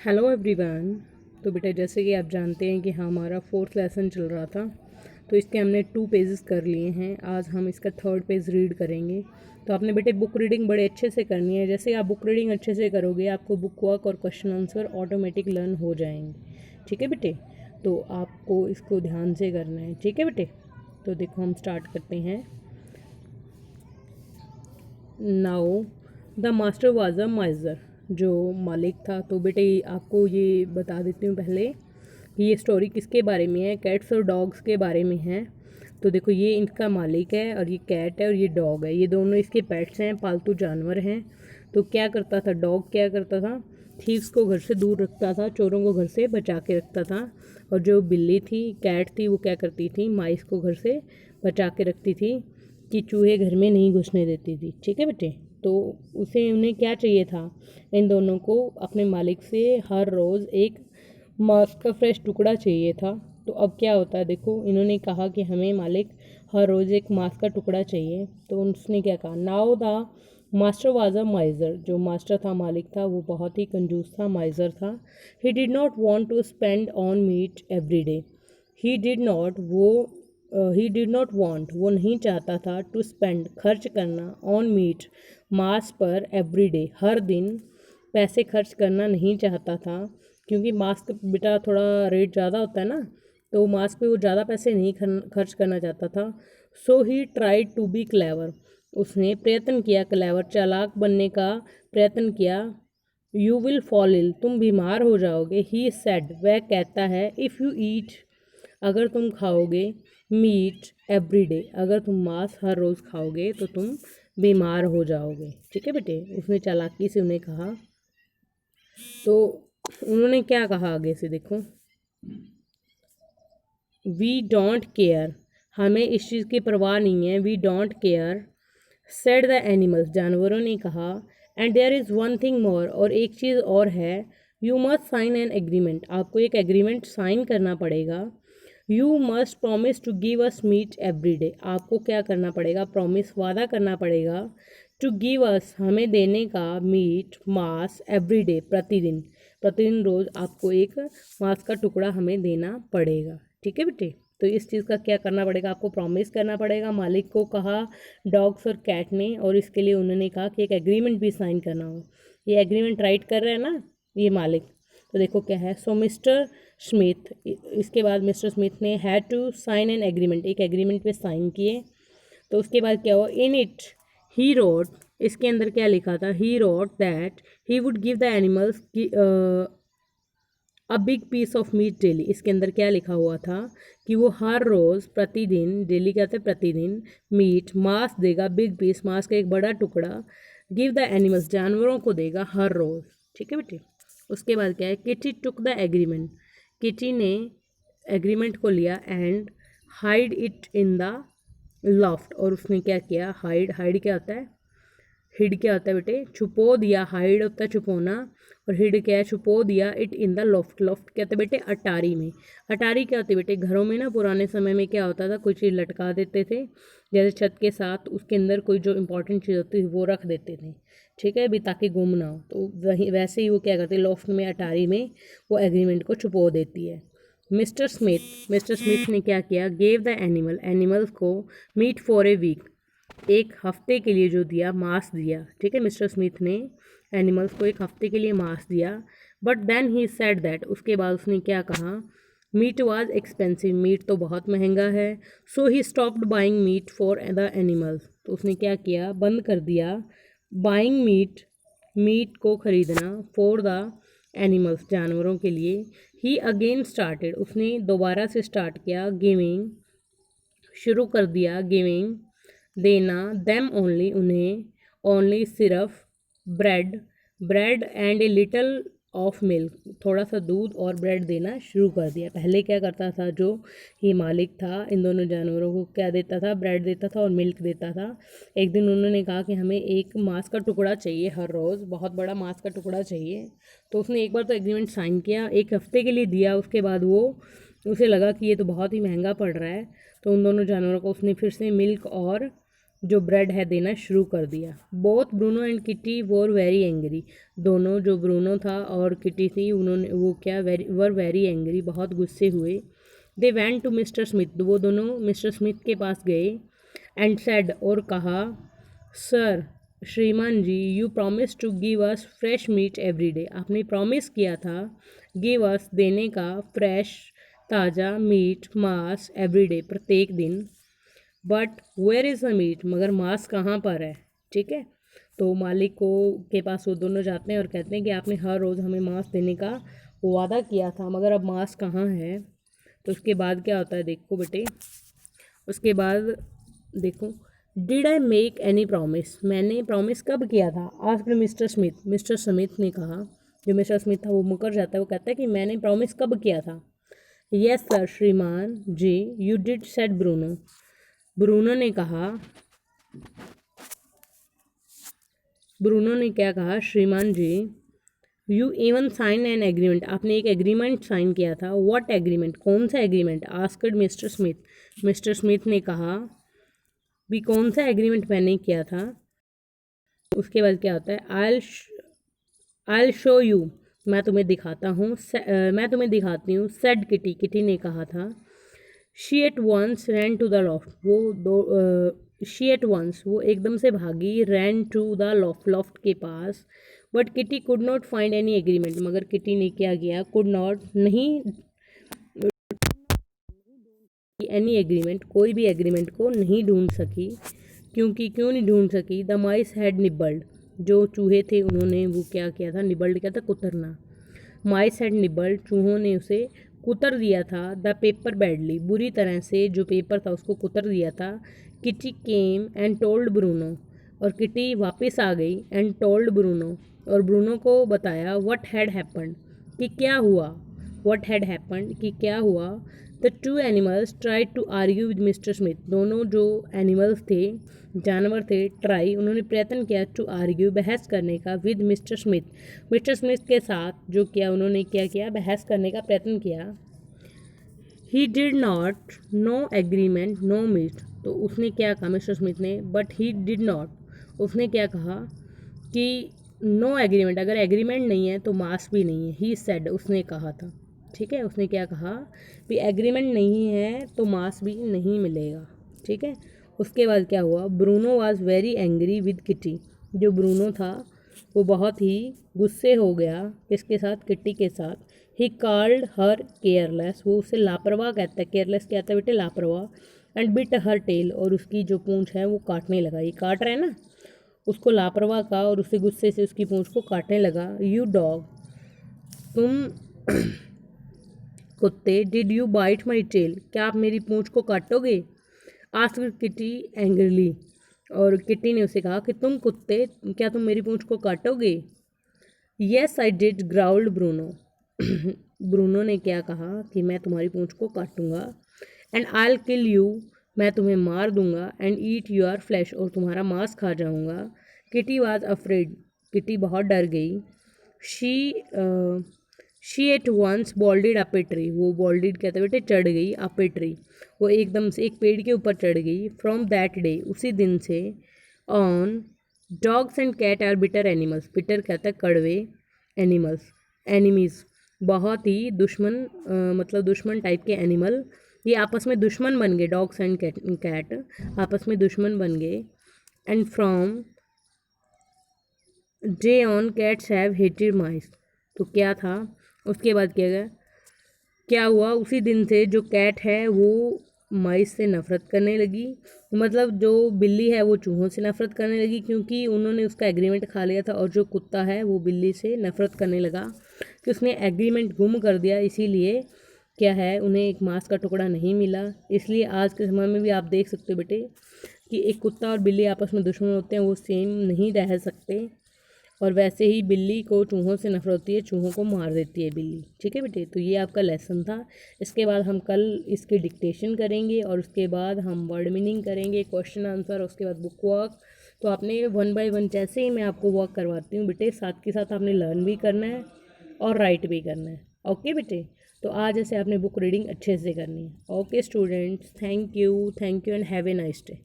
Hello everyone. तो बेटा जैसे कि आप जानते हैं कि हमारा फोर्थ लेसन चल रहा था, तो इसके हमने 2 पेजेस कर लिए हैं। आज हम इसका 3rd पेज रीड करेंगे। तो आपने बेटे बुक रीडिंग बड़े अच्छे से करनी है। जैसे आप बुक रीडिंग अच्छे से करोगे आपको बुक वर्क और क्वेश्चन आंसर ऑटोमेटिक लर्न हो जाएंगे। ठीक है बेटे, तो आपको इसको ध्यान से करना है। ठीक है बेटे, तो देखो हम स्टार्ट करते हैं। Now the master was a माइजर, जो मालिक था। तो बेटे आपको ये बता देती हूँ पहले कि ये स्टोरी किसके बारे में है। कैट्स और डॉग्स के बारे में है। तो देखो ये इनका मालिक है और ये कैट है और ये डॉग है। ये दोनों इसके पेट्स हैं, पालतू जानवर हैं। तो क्या करता था डॉग, क्या करता था, थीव्स को घर से दूर रखता था, चोरों को घर से बचा के रखता था। और जो बिल्ली थी, कैट थी, वो क्या करती थी, माइस को घर से बचा के रखती थी कि चूहे घर में नहीं घुसने देती थी। ठीक है बेटे, तो उसे उन्हें क्या चाहिए था, इन दोनों को अपने मालिक से हर रोज़ एक मांस का फ्रेश टुकड़ा चाहिए था। तो अब क्या होता है, देखो इन्होंने कहा कि हमें मालिक हर रोज़ एक मांस का टुकड़ा चाहिए। तो उसने क्या कहा, now the master was a माइजर, जो मास्टर था, मालिक था, वो बहुत ही कंजूस था, माइजर था। He did not want to spend on meat every day. He did not he did not want, वो नहीं चाहता था, टू स्पेंड, खर्च करना, ऑन मीट, मांस पर, एवरी डे, हर दिन पैसे खर्च करना नहीं चाहता था। क्योंकि मांस का बेटा थोड़ा रेट ज़्यादा होता है ना, तो मांस पे वो ज़्यादा पैसे नहीं खर्च करना चाहता था। So he tried to be clever, उसने प्रयत्न किया, क्लेवर, चालाक बनने का प्रयत्न किया। यू विल फॉल इल, तुम बीमार हो जाओगे। ही सेड, वह कहता है, इफ़ यू ईट, अगर तुम खाओगे, मीट एवरी डे, अगर तुम मांस हर रोज़ खाओगे तो तुम बीमार हो जाओगे। ठीक है बेटे, उसने चालाकी से उन्हें कहा। तो उन्होंने क्या कहा आगे से देखो, वी डोंट केयर, हमें इस चीज़ की परवाह नहीं है। We don't care, said the animals, जानवरों ने कहा। And there is one thing more, और एक चीज़ और है। You must sign an agreement, आपको एक एग्रीमेंट साइन करना पड़ेगा। You must promise to give us meat every day, आपको क्या करना पड़ेगा, प्रॉमिस, वादा करना पड़ेगा, टू गिव अस, हमें देने का, मीट, मांस, एवरी डे, प्रतिदिन, प्रतिदिन रोज़ आपको एक मांस का टुकड़ा हमें देना पड़ेगा। ठीक है बेटे, तो इस चीज़ का क्या करना पड़ेगा, आपको प्रॉमिस करना पड़ेगा। मालिक को कहा डॉग्स और कैट ने, और इसके लिए उन्होंने कहा कि एक एग्रीमेंट भी साइन करना हो। ये एग्रीमेंट राइट कर रहे हैं ना ये मालिक। तो देखो क्या है, सो मिस्टर स्मिथ, इसके बाद मिस्टर स्मिथ ने had to sign an agreement, एक एग्रीमेंट पे साइन किए। तो उसके बाद क्या हुआ, इन इट ही रोट, इसके अंदर क्या लिखा था, he wrote that he would give the animals a big piece of meat daily, इसके अंदर क्या लिखा हुआ था कि वो हर रोज़, प्रतिदिन, डेली कहते हैं प्रतिदिन, मीट, मांस देगा, बिग पीस, मांस का एक बड़ा टुकड़ा, गिव द एनिमल्स, जानवरों को देगा हर रोज़। ठीक है बेटे, उसके बाद क्या है, kitty took the agreement, kitty ने एग्रीमेंट को लिया, and hide it in the loft, और उसने क्या किया, हाइड, हाइड क्या होता है, हिड क्या होता है बेटे, छुपो दिया, हाइड होता है छुपोना, और हिड क्या है, छुपो दिया, it in the loft, loft क्या होता है बेटे, अटारी में। अटारी क्या होती है बेटे, घरों में ना पुराने समय में क्या होता था, कोई चीज़ लटका देते थे, जैसे छत के साथ, उसके अंदर कोई जो इंपॉर्टेंट चीज़ होती है वो रख देते थे। ठीक है भी, ताकि गुम ना हो। तो वही वैसे ही वो क्या करते, लॉफ्ट में, अटारी में वो एग्रीमेंट को छुपो देती है। मिस्टर स्मिथ ने क्या किया, गेव द एनिमल, एनिमल्स को, मीट फॉर ए वीक, एक हफ्ते के लिए जो दिया, मांस दिया। ठीक है, मिस्टर स्मिथ ने एनिमल्स को एक हफ्ते के लिए मांस दिया। But then he said that, उसके बाद उसने क्या कहा, मीट वाज एक्सपेंसिव, मीट तो बहुत महंगा है। So he stopped buying meat for the animals, तो उसने क्या किया, बंद कर दिया, बाइंग मीट, मीट को खरीदना, फॉर द एनिमल्स, जानवरों के लिए। ही अगेन स्टार्टेड, उसने दोबारा से स्टार्ट किया, गिविंग, शुरू कर दिया, गिविंग, देना, देम ओनली, उन्हें, ओनली, सिर्फ, bread, bread and a little of milk, थोड़ा सा दूध और ब्रेड देना शुरू कर दिया। पहले क्या करता था, जो ये मालिक था, इन दोनों जानवरों को क्या देता था, ब्रेड देता था और मिल्क देता था। एक दिन उन्होंने कहा कि हमें एक मांस का टुकड़ा चाहिए हर रोज़, बहुत बड़ा मांस का टुकड़ा चाहिए। तो उसने एक बार तो एग्रीमेंट साइन किया, एक हफ्ते के लिए दिया। उसके बाद वो, उसे लगा कि ये तो बहुत ही महंगा पड़ रहा है, तो उन दोनों जानवरों को उसने फिर से मिल्क और जो ब्रेड है देना शुरू कर दिया। बोथ ब्रूनो एंड किटी वोर वेरी एंग्री, दोनों जो ब्रूनो था और किटी थी उन्होंने वो क्या वर वेरी एंग्री, बहुत गुस्से हुए। They went to Mister Smith, वो दोनों मिस्टर स्मिथ के पास गए। एंड सेड, और कहा, sir Shriman ji, you promise to give us fresh meat every day, आपने प्रॉमिस किया था गिव अस देने का फ्रेश ताज़ा मीट मांस एवरी डे प्रत्येक दिन। But where is the meat, मगर मांस कहाँ पर है। ठीक है, तो मालिक को के पास वो दोनों जाते हैं और कहते हैं कि आपने हर रोज़ हमें मांस देने का वादा किया था, मगर अब मांस कहाँ है। तो उसके बाद क्या होता है देखो बेटे, उसके बाद देखो, did I make any promise, मैंने प्रॉमिस कब किया था। After mister Smith, mister Smith ने कहा, जो मिस्टर स्मिथ था वो मुकर जाता है, वो कहता है कि मैंने प्रॉमिस कब किया था। Yes sir Shriman ji, you did said Bruno, Bruno ने कहा, ब्रूनो ने क्या कहा, Shriman ji, you even sign an agreement, आपने एक एग्रीमेंट साइन किया था। व्हाट एग्रीमेंट, कौन सा agreement, asked mister Smith, mister Smith ने कहा भी कौन सा एग्रीमेंट मैंने किया था। उसके बाद क्या होता है, आई शो यू, मैं तुम्हें दिखाता हूँ, मैं तुम्हें दिखाती हूँ। सेड किटी, किटी ने कहा था। She at once ran to the loft, वो शी एट वंस, वो एकदम से भागी, रैन टू द लॉफ्ट के पास। But Kitty could not find any agreement, मगर किटी ने क्या किया, कुड नॉट, नहीं एनी एग्रीमेंट, कोई भी एग्रीमेंट को नहीं ढूंढ सकी। क्यों नहीं ढूंढ सकी, द माइस हैड निबल्ड, जो चूहे थे उन्होंने वो क्या किया था, निबल्ड क्या था, कुतरना। माइस हैड निबल्ड, चूहों ने उसे कुतर दिया था। द पेपर बैडली, बुरी तरह से जो पेपर था उसको कुतर दिया था। Kitty came and told Bruno, और किटी वापस आ गई। एंड टोल्ड ब्रूनो, और ब्रूनो को बताया। व्हाट हैड हैपन्ड, कि क्या हुआ। व्हाट हैड हैपन्ड, कि क्या हुआ। The two animals tried to argue with Mister Smith, दोनों जो एनिमल्स थे, जानवर थे, ट्राई, उन्होंने प्रयत्न किया टू आर्ग्यू, बहस करने का, with Mister Smith, mister Smith के साथ जो किया उन्होंने क्या किया, बहस करने का प्रयत्न किया। He did not no agreement no meat, तो उसने क्या कहा मिस्टर स्मिथ ने, बट ही डिड नॉट, उसने क्या कहा कि नो एग्रीमेंट, अगर एग्रीमेंट नहीं है तो मास भी नहीं है। ही सेड, उसने कहा था। ठीक है, उसने क्या कहा भी एग्रीमेंट नहीं है तो मास भी नहीं मिलेगा। ठीक है, उसके बाद क्या हुआ, Bruno was very angry with kitty, जो ब्रूनो था वो बहुत ही गुस्से हो गया, किसके साथ, किट्टी के साथ। ही कॉल्ड हर केयरलेस, वो उसे लापरवाह कहता है, केयरलेस क्या कहता है बेटे, लापरवाह। एंड बिट हर टेल, और उसकी जो पूंछ है वो काटने लगा, ये काट रहा है ना, उसको लापरवाह कहा और उससे गुस्से से उसकी पूंछ को काटने लगा। यू डॉग, तुम कुत्ते, did you bite my tail, क्या आप मेरी पूंछ को काटोगे। आस्क्ड किटी एंग्रली, और किटी ने उसे कहा कि तुम कुत्ते, क्या तुम मेरी पूंछ को काटोगे। Yes I did, growled Bruno, Bruno ने क्या कहा कि मैं तुम्हारी पूंछ को काटूंगा। एंड आई किल यू, मैं तुम्हें मार दूंगा। एंड ईट योर फ्लैश, और तुम्हारा मांस खा जाऊंगा। किटी वॉज अफ्रेड, किटी बहुत डर गई। She she at once bolted up a tree, वो बॉल्डेड कहते बेटे चढ़ गई, अप ए ट्री, वो एकदम से एक पेड़ के ऊपर चढ़ गई। फ्रॉम दैट डे, उसी दिन से, on, dogs and cat are bitter animals, bitter कहता है कड़वे, एनिमल्स एनिमीज़, बहुत ही दुश्मन, मतलब दुश्मन टाइप के एनिमल, ये आपस में दुश्मन बन गए। डॉग्स एंड कैट आपस में दुश्मन बन गए। And from day on cats have hated mice, तो क्या था, उसके बाद क्या गया, क्या हुआ, उसी दिन से जो कैट है वो माइस से नफ़रत करने लगी, मतलब जो बिल्ली है वो चूहों से नफ़रत करने लगी, क्योंकि उन्होंने उसका एग्रीमेंट खा लिया था। और जो कुत्ता है वो बिल्ली से नफ़रत करने लगा कि उसने एग्रीमेंट गुम कर दिया, इसीलिए क्या है, उन्हें एक मांस का टुकड़ा नहीं मिला। इसलिए आज के समय में भी आप देख सकते हो बेटे कि एक कुत्ता और बिल्ली आपस में दुश्मन होते हैं, वो सेम नहीं रह सकते। और वैसे ही बिल्ली को चूहों से नफरत होती है, चूहों को मार देती है बिल्ली। ठीक है बेटे, तो ये आपका लेसन था। इसके बाद हम कल इसकी डिक्टेशन करेंगे और उसके बाद हम वर्ड मीनिंग करेंगे, क्वेश्चन आंसर, उसके बाद बुक वर्क। तो आपने 1 बाय 1 जैसे ही मैं आपको वर्क करवाती हूँ बेटे, साथ के साथ आपने लर्न भी करना है और राइट भी करना है। ओके बेटे, तो आज ऐसे आपने बुक रीडिंग अच्छे से करनी है। Okay students, thank you and have a nice day.